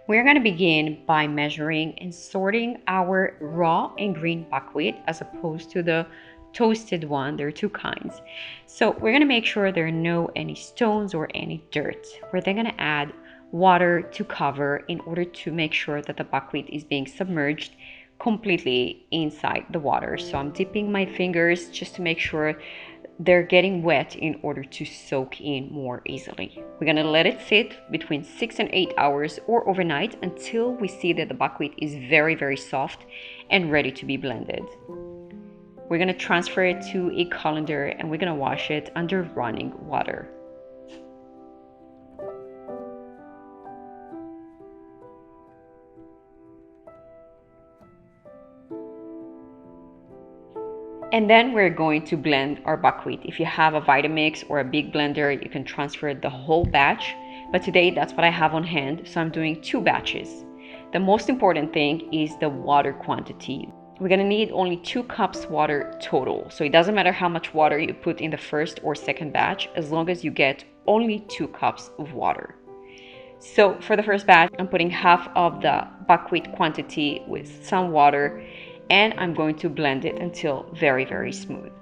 We're going to begin by measuring and sorting our raw and green buckwheat as opposed to the toasted one. There are two kinds. So we're going to make sure there are no any stones or any dirt. We're then going to add water to cover in order to make sure that the buckwheat is being submerged completely inside the water. So I'm dipping my fingers just to make sure they're getting wet in order to soak in more easily. We're going to let it sit between 6 and 8 hours or overnight until we see that the buckwheat is very soft and ready to be blended. We're going to transfer it to a colander and we're going to wash it under running water. And then we're going to blend our buckwheat. If you have a Vitamix or a big blender, you can transfer the whole batch. But today, that's what I have on hand, so I'm doing 2 batches. The most important thing is the water quantity. We're gonna need only 2 cups water total. So it doesn't matter how much water you put in the first or second batch, as long as you get only 2 cups of water. So for the first batch, I'm putting half of the buckwheat quantity with some water, and I'm going to blend it until very smooth.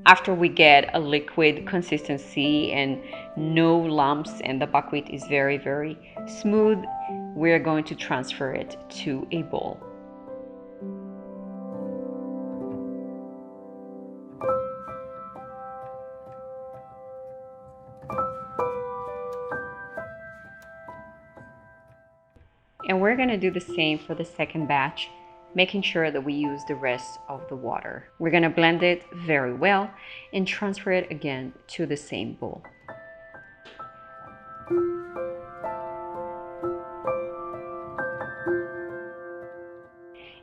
After we get a liquid consistency and no lumps and the buckwheat is very smooth, we're going to transfer it to a bowl. And we're going to do the same for the second batch, making sure that we use the rest of the water. We're going to blend it very well and transfer it again to the same bowl.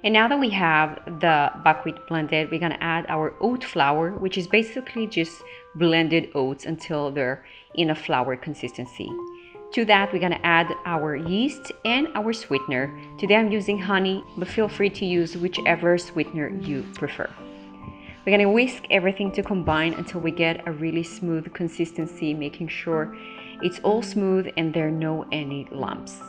And now that we have the buckwheat blended, we're going to add our oat flour, which is basically just blended oats until they're in a flour consistency. To that, we're going to add our yeast and our sweetener. Today I'm using honey, but feel free to use whichever sweetener you prefer. We're going to whisk everything to combine until we get a really smooth consistency, making sure it's all smooth and there are no any lumps.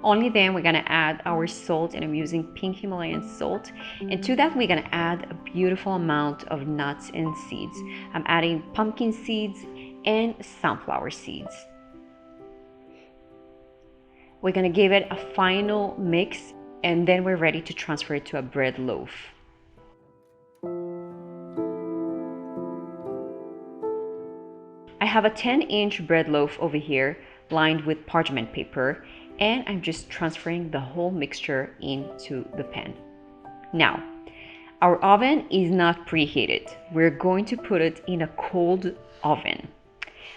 Only then we're going to add our salt, and I'm using pink Himalayan salt. And to that we're going to add a beautiful amount of nuts and seeds. I'm adding pumpkin seeds and sunflower seeds. We're going to give it a final mix, and then we're ready to transfer it to a bread loaf. I have a 10-inch bread loaf over here lined with parchment paper, and I'm just transferring the whole mixture into the pan. Now, our oven is not preheated. We're going to put it in a cold oven.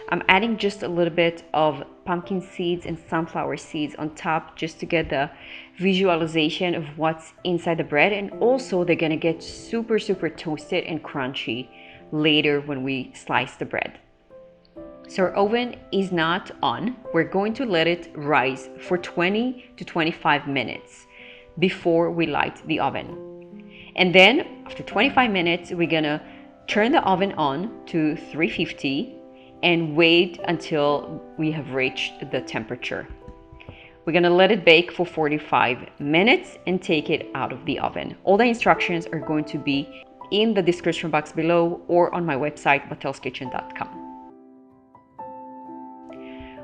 I'm adding just a little bit of pumpkin seeds and sunflower seeds on top just to get the visualization of what's inside the bread, and also they're gonna get super toasted and crunchy later when we slice the bread. So our oven is not on. We're going to let it rise for 20 to 25 minutes before we light the oven. And then after 25 minutes, we're gonna turn the oven on to 350 and wait until we have reached the temperature. We're gonna let it bake for 45 minutes and take it out of the oven. All the instructions are going to be in the description box below or on my website, battelskitchen.com.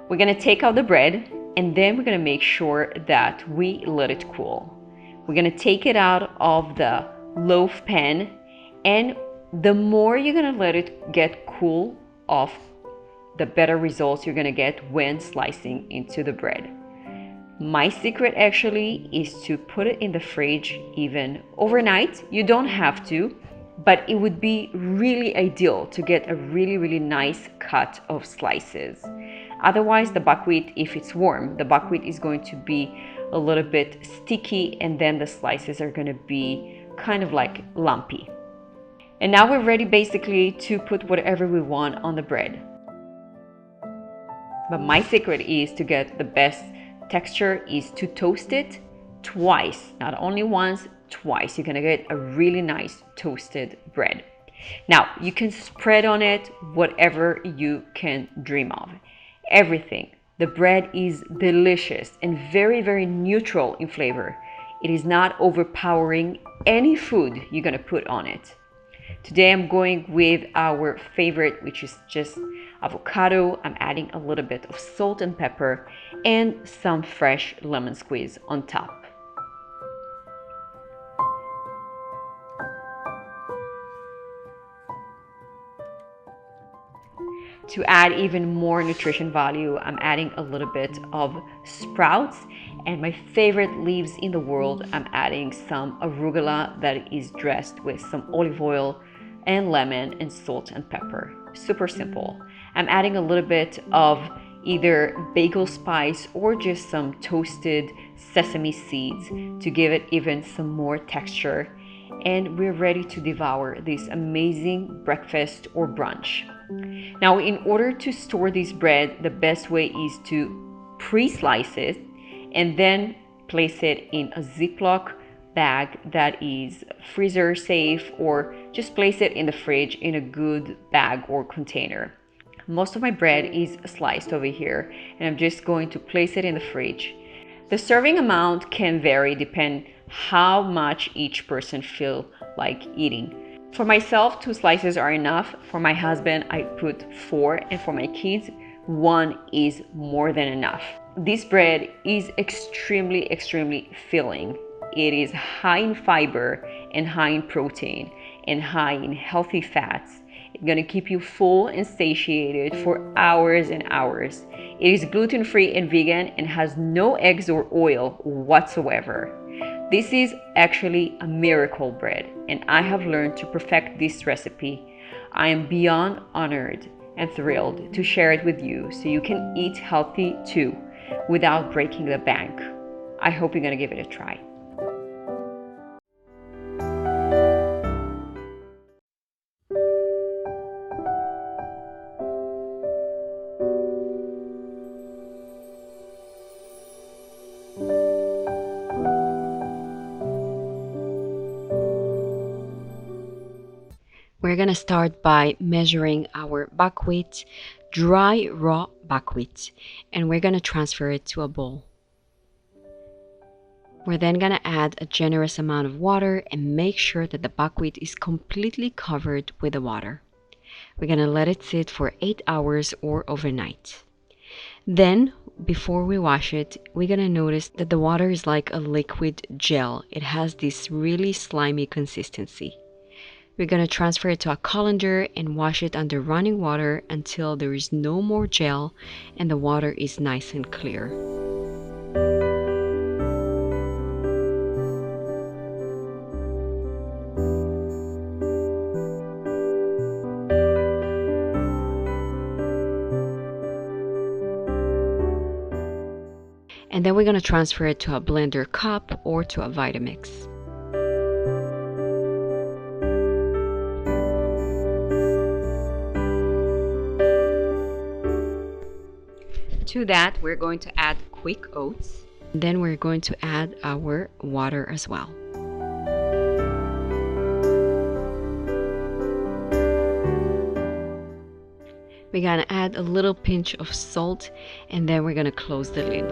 We're gonna take out the bread, and then we're gonna make sure that we let it cool. We're gonna take it out of the loaf pan, and the more you're gonna let it get cool off, the better results you're gonna get when slicing into the bread. My secret actually is to put it in the fridge even overnight. You don't have to, but it would be really ideal to get a really nice cut of slices. Otherwise, the buckwheat, if it's warm, the buckwheat is going to be a little bit sticky, and then the slices are going to be kind of like lumpy. And now we're ready basically to put whatever we want on the bread. But my secret is to get the best texture is to toast it twice, not only once, twice. You're gonna get a really nice toasted bread. Now you can spread on it whatever you can dream of. Everything. The bread is delicious and very, very neutral in flavor. It is not overpowering any food you're gonna put on it. Today I'm going with our favorite, which is just avocado. I'm adding a little bit of salt and pepper and some fresh lemon squeeze on top. To add even more nutrition value, I'm adding a little bit of sprouts, and my favorite leaves in the world, I'm adding some arugula that is dressed with some olive oil and lemon and salt and pepper. Super simple. I'm adding a little bit of either bagel spice or just some toasted sesame seeds to give it even some more texture. And we're ready to devour this amazing breakfast or brunch. Now, in order to store this bread, the best way is to pre-slice it and then place it in a Ziploc bag that is freezer safe, or just place it in the fridge in a good bag or container. Most of my bread is sliced over here, and I'm just going to place it in the fridge. The serving amount can vary depending how much each person feel like eating. For myself, 2 slices are enough. For my husband, I put 4, and for my kids, 1 is more than enough. This bread is extremely filling. It is high in fiber and high in protein and high in healthy fats. It's gonna keep you full and satiated for hours and hours. It is gluten-free and vegan and has no eggs or oil whatsoever. This is actually a miracle bread, and I have learned to perfect this recipe. I am beyond honored and thrilled to share it with you so you can eat healthy too without breaking the bank. I hope you're gonna give it a try. We're gonna start by measuring our buckwheat, dry raw buckwheat, and we're gonna transfer it to a bowl. We're then gonna add a generous amount of water and make sure that the buckwheat is completely covered with the water. We're gonna let it sit for 8 hours or overnight. Then, before we wash it, we're gonna notice that the water is like a liquid gel. It has this really slimy consistency. We're going to transfer it to a colander and wash it under running water until there is no more gel and the water is nice and clear. And then we're going to transfer it to a blender cup or to a Vitamix. To that, we're going to add quick oats. Then we're going to add our water as well. We're gonna add a little pinch of salt, and then we're gonna close the lid.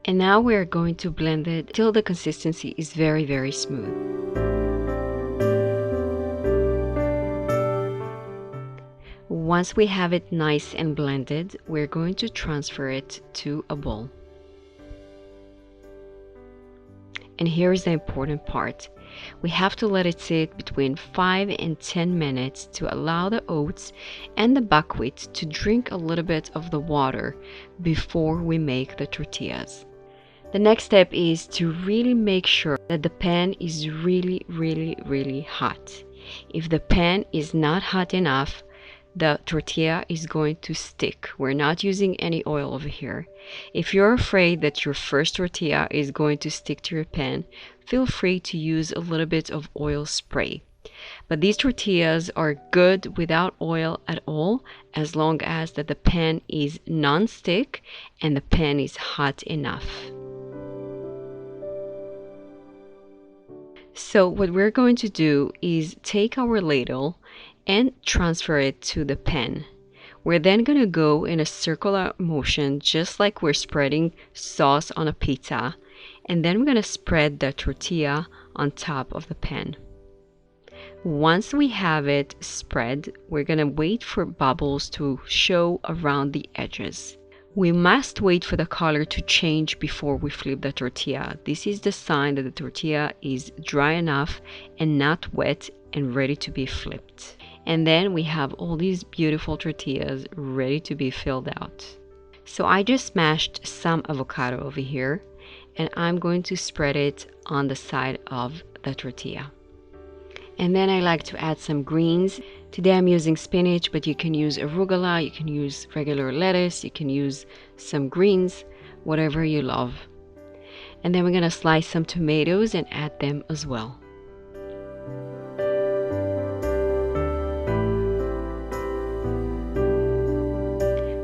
And now we're going to blend it till the consistency is very, very smooth. Once we have it nice and blended, we're going to transfer it to a bowl. And here's the important part. We have to let it sit between 5 and 10 minutes to allow the oats and the buckwheat to drink a little bit of the water before we make the tortillas. The next step is to really make sure that the pan is really hot. If the pan is not hot enough, the tortilla is going to stick. We're not using any oil over here. If you're afraid that your first tortilla is going to stick to your pan, feel free to use a little bit of oil spray. But these tortillas are good without oil at all, as long as that the pan is non-stick and the pan is hot enough. So what we're going to do is take our ladle and transfer it to the pan. We're then going to go in a circular motion, just like we're spreading sauce on a pizza, and then we're going to spread the tortilla on top of the pan. Once we have it spread, we're going to wait for bubbles to show around the edges. We must wait for the color to change before we flip the tortilla. This is the sign that the tortilla is dry enough and not wet and ready to be flipped. And then we have all these beautiful tortillas ready to be filled out. So I just mashed some avocado over here, and I'm going to spread it on the side of the tortilla. And then I like to add some greens. Today I'm using spinach, but you can use arugula, you can use regular lettuce, you can use some greens, whatever you love. And then we're going to slice some tomatoes and add them as well.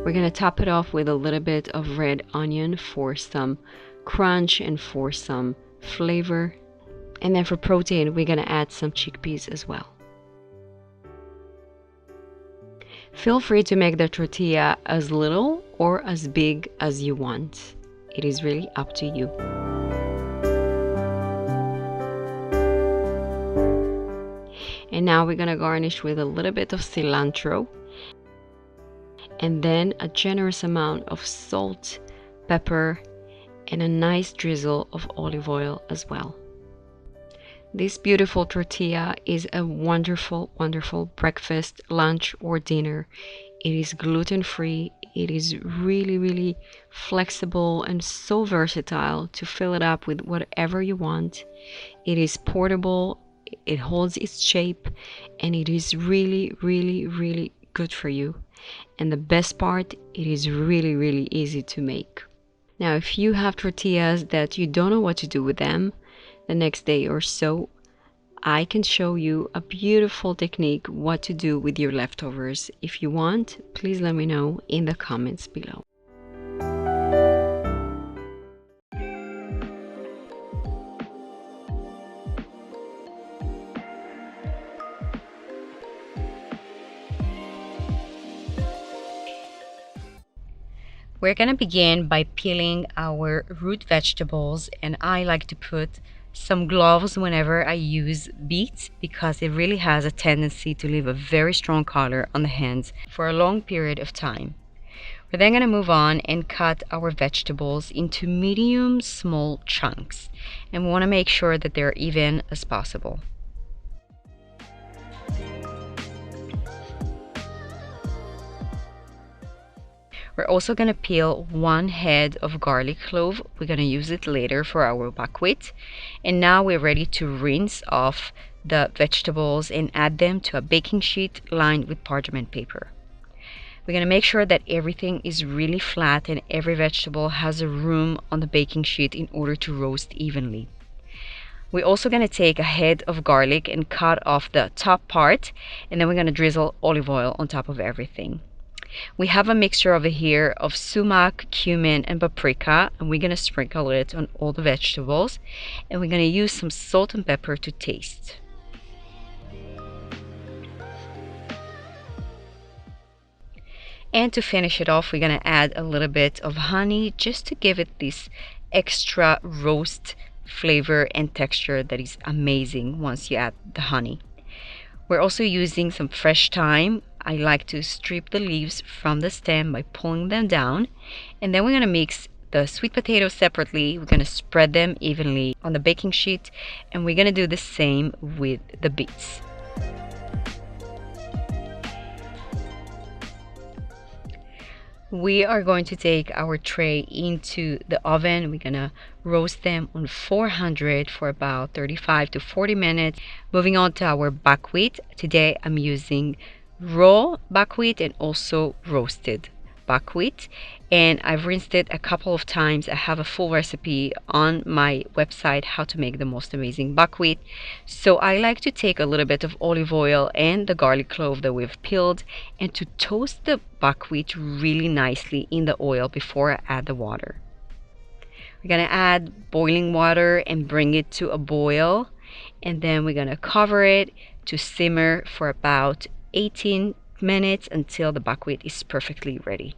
We're going to top it off with a little bit of red onion for some crunch and for some flavor. And then for protein, we're going to add some chickpeas as well. Feel free to make the tortilla as little or as big as you want. It is really up to you. And now we're going to garnish with a little bit of cilantro, and then a generous amount of salt, pepper, and a nice drizzle of olive oil as well. This beautiful tortilla is a wonderful, wonderful breakfast, lunch, or dinner. It is gluten-free. It is really, really flexible and so versatile to fill it up with whatever you want. It is portable, it holds its shape, and it is really, really, really good for you. And the best part, it is really, really easy to make. Now, if you have tortillas that you don't know what to do with them, the next day or so, I can show you a beautiful technique what to do with your leftovers. If you want, please let me know in the comments below. We're gonna begin by peeling our root vegetables, and I like to put some gloves whenever I use beets because it really has a tendency to leave a very strong color on the hands for a long period of time. We're then going to move on and cut our vegetables into medium small chunks, and we want to make sure that they're even as possible. We're also going to peel 1 head of garlic clove. We're going to use it later for our buckwheat. And now we're ready to rinse off the vegetables and add them to a baking sheet lined with parchment paper. We're going to make sure that everything is really flat and every vegetable has a room on the baking sheet in order to roast evenly. We're also going to take a head of garlic and cut off the top part, and then we're going to drizzle olive oil on top of everything. We have a mixture over here of sumac, cumin, and paprika, and we're going to sprinkle it on all the vegetables, and we're going to use some salt and pepper to taste. And to finish it off, we're going to add a little bit of honey just to give it this extra roast flavor and texture that is amazing once you add the honey. We're also using some fresh thyme. I like to strip the leaves from the stem by pulling them down, and then we're going to mix the sweet potatoes separately. We're going to spread them evenly on the baking sheet, and we're going to do the same with the beets. We are going to take our tray into the oven. We're gonna roast them on 400 for about 35 to 40 minutes. Moving on to our buckwheat. Today I'm using raw buckwheat and also roasted buckwheat, and I've rinsed it a couple of times. I have a full recipe on my website how to make the most amazing buckwheat. So I like to take a little bit of olive oil and the garlic clove that we've peeled and to toast the buckwheat really nicely in the oil before I add the water. We're gonna add boiling water and bring it to a boil, and then we're gonna cover it to simmer for about 18 minutes until the buckwheat is perfectly ready.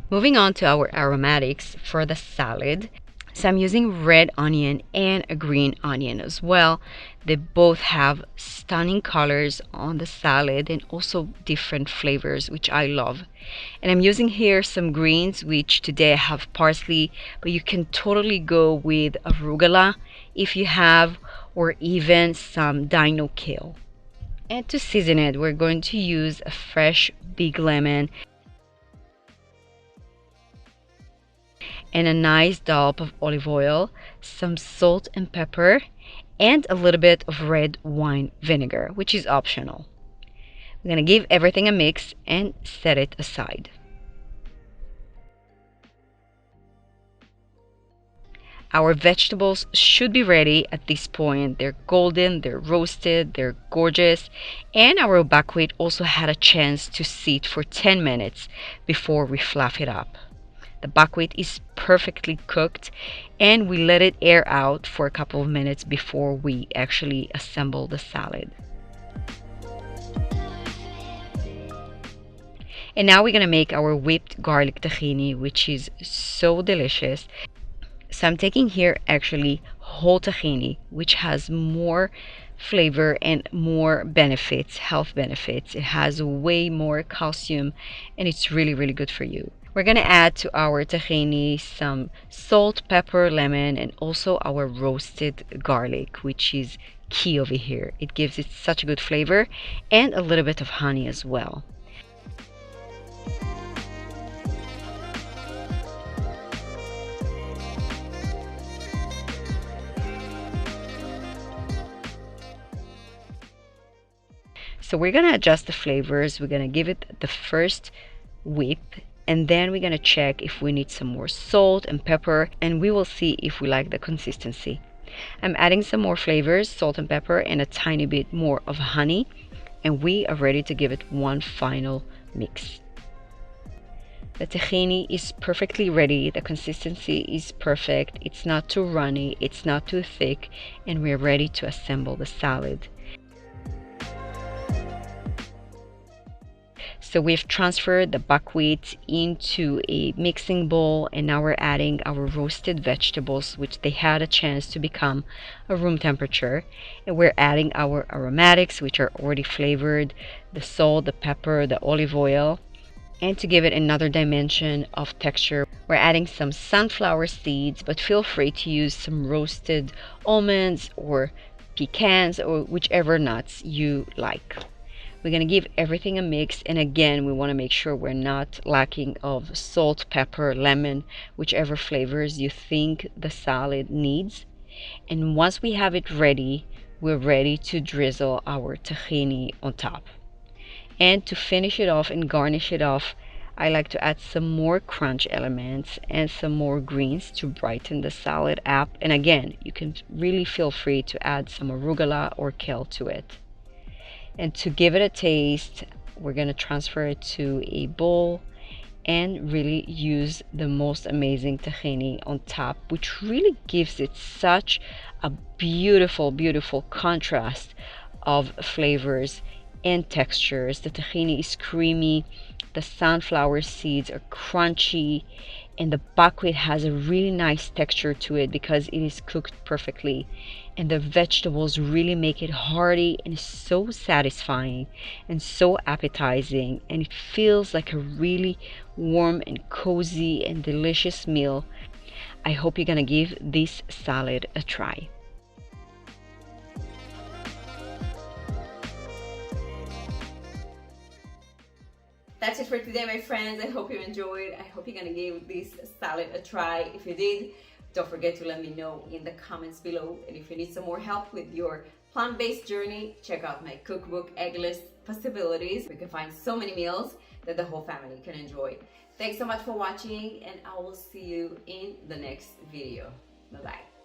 Moving on to our aromatics for the salad. So I'm using red onion and a green onion as well. They both have stunning colors on the salad and also different flavors, which I love. And I'm using here some greens, which today I have parsley, but you can totally go with arugula if you have, or even some dino kale. And to season it, we're going to use a fresh big lemon and a nice dollop of olive oil, some salt and pepper, and a little bit of red wine vinegar, which is optional. We're going to give everything a mix and set it aside. Our vegetables should be ready at this point. They're golden, they're roasted, they're gorgeous, and our buckwheat also had a chance to sit for 10 minutes before we fluff it up. The buckwheat is perfectly cooked, and we let it air out for a couple of minutes before we actually assemble the salad. And now we're gonna make our whipped garlic tahini, which is so delicious. So I'm taking here actually whole tahini, which has more flavor and more benefits, health benefits. It has way more calcium, and it's really, really good for you. We're gonna add to our tahini some salt, pepper, lemon, and also our roasted garlic, which is key over here. It gives it such a good flavor, and a little bit of honey as well. So we're gonna adjust the flavors. We're gonna give it the first whip, and then we're gonna check if we need some more salt and pepper, and we will see if we like the consistency. I'm adding some more flavors, salt and pepper, and a tiny bit more of honey, and we are ready to give it one final mix. The tahini is perfectly ready. The consistency is perfect. It's not too runny, it's not too thick, and we're ready to assemble the salad. So we've transferred the buckwheat into a mixing bowl, and now we're adding our roasted vegetables, which they had a chance to become a room temperature. And we're adding our aromatics, which are already flavored, the salt, the pepper, the olive oil. And to give it another dimension of texture, we're adding some sunflower seeds, but feel free to use some roasted almonds or pecans or whichever nuts you like. We're going to give everything a mix, and again we want to make sure we're not lacking of salt, pepper, lemon, whichever flavors you think the salad needs. And once we have it ready, we're ready to drizzle our tahini on top. And to finish it off and garnish it off, I like to add some more crunch elements and some more greens to brighten the salad up. And again, you can really feel free to add some arugula or kale to it. And to give it a taste, we're going to transfer it to a bowl and really use the most amazing tahini on top, which really gives it such a beautiful, beautiful contrast of flavors and textures. The tahini is creamy, the sunflower seeds are crunchy, and the buckwheat has a really nice texture to it because it is cooked perfectly, and the vegetables really make it hearty and so satisfying and so appetizing, and it feels like a really warm and cozy and delicious meal. I hope you're gonna give this salad a try. That's it for today, my friends. I hope you enjoyed. I hope you're gonna give this salad a try. If you did, don't forget to let me know in the comments below. And if you need some more help with your plant-based journey, check out my cookbook, Eggless Possibilities. You can find so many meals that the whole family can enjoy. Thanks so much for watching, and I will see you in the next video. Bye-bye.